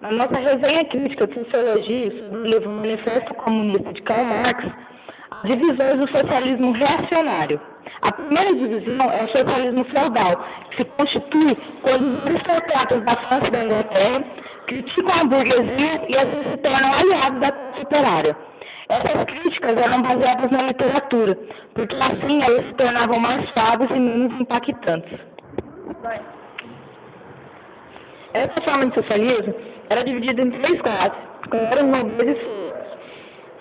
Na nossa resenha crítica de sociologia sobre o livro Manifesto Comunista de Karl Marx, há divisões do socialismo reacionário. A primeira divisão é o socialismo feudal, que se constitui quando os aristocratas da França e da Inglaterra criticam a burguesia e assim se tornam aliados da classe operária. Essas críticas eram baseadas na literatura, porque assim elas se tornavam mais suaves e menos impactantes. Essa forma de socialismo era dividida em três classes, clero, nobreza e feios,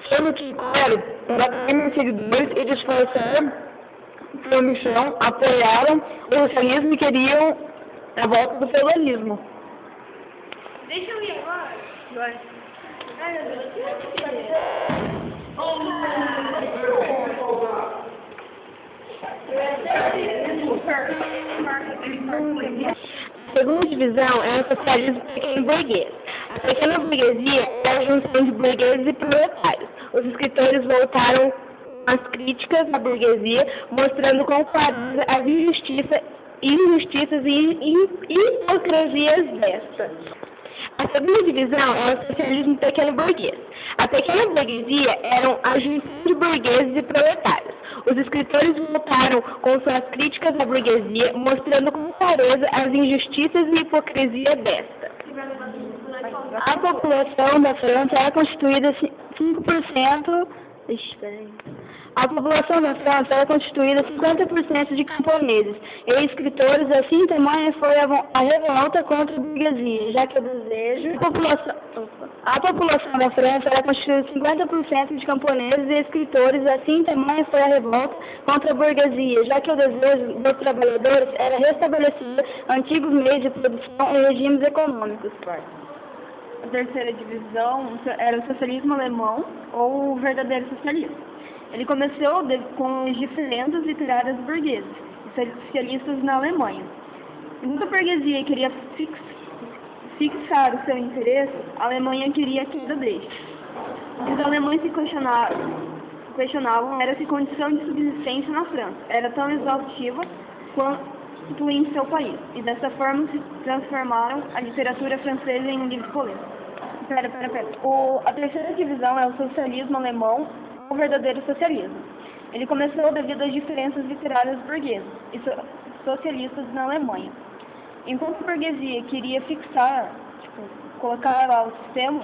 sendo que clero era primeiro seguidores e disfarçar Michel apoiaram o socialismo e queriam a volta do feudalismo. Deixa eu ir agora. Vai. Ai, meu Deus. A segunda divisão é o socialismo pequeno burguês. A pequena burguesia é a junção de burgueses e proletários. Os escritores voltaram as críticas à burguesia, mostrando com clareza as injustiças e hipocrisias desta. A segunda divisão é o socialismo pequeno burguês. A pequena burguesia eram a junção de burgueses e proletários. Os escritores voltaram com suas críticas à burguesia, mostrando com clareza as injustiças e hipocrisia desta. A população da França era constituída 5%. A população da França era constituída 50% de camponeses e escritores, assim tamanha foi a revolta contra a burguesia, já que o desejo... A população da França era constituída 50% de camponeses e escritores, assim tamanha foi a revolta contra a burguesia, já que o desejo dos trabalhadores era restabelecer antigos meios de produção e regimes econômicos. A terceira divisão era o socialismo alemão ou o verdadeiro socialismo. Ele começou com os diferentes literários burgueses e socialistas na Alemanha. Enquanto a burguesia queria fixar o seu interesse, a Alemanha queria a queda deste. O que os alemães se questionavam era se a condição de subsistência na França era tão exaustiva quanto em seu país, e dessa forma se transformaram a literatura francesa em um livro polêmico. A terceira divisão é o socialismo alemão, o verdadeiro socialismo. Ele começou devido às diferenças literárias burguesas e socialistas na Alemanha. Enquanto a burguesia queria colocar lá o sistema,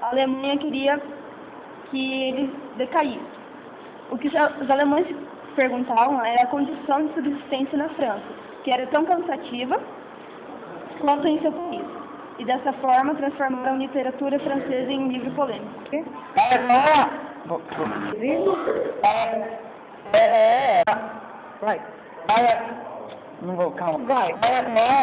a Alemanha queria que ele decaísse. O que os alemães se perguntavam era a condição de subsistência na França, que era tão cansativa quanto em seu país. E dessa forma transformaram a literatura francesa em um livro polêmico. Na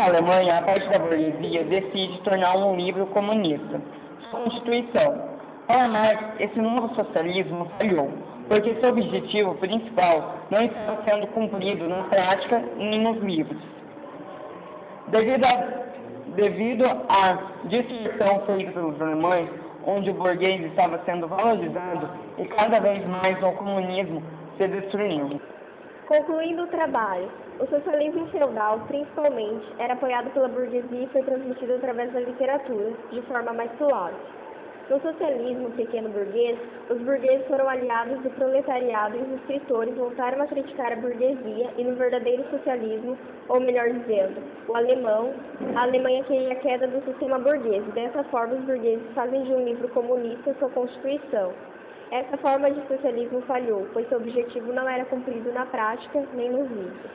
Alemanha, a parte da burguesia decide tornar um livro comunista, sua Constituição. Para Marx, esse novo socialismo falhou, porque seu objetivo principal não estava sendo cumprido na prática nem nos livros. Devido à destruição feita pelos alemães, onde o burguês estava sendo valorizado e cada vez mais o comunismo se destruindo. Concluindo o trabalho, o socialismo feudal, principalmente, era apoiado pela burguesia e foi transmitido através da literatura, de forma mais suave. No socialismo pequeno burguês, os burgueses foram aliados do proletariado e os escritores voltaram a criticar a burguesia e no verdadeiro socialismo, ou melhor dizendo, a Alemanha queria a queda do sistema burguês e dessa forma os burgueses fazem de um livro comunista sua Constituição. Essa forma de socialismo falhou, pois seu objetivo não era cumprido na prática nem nos livros.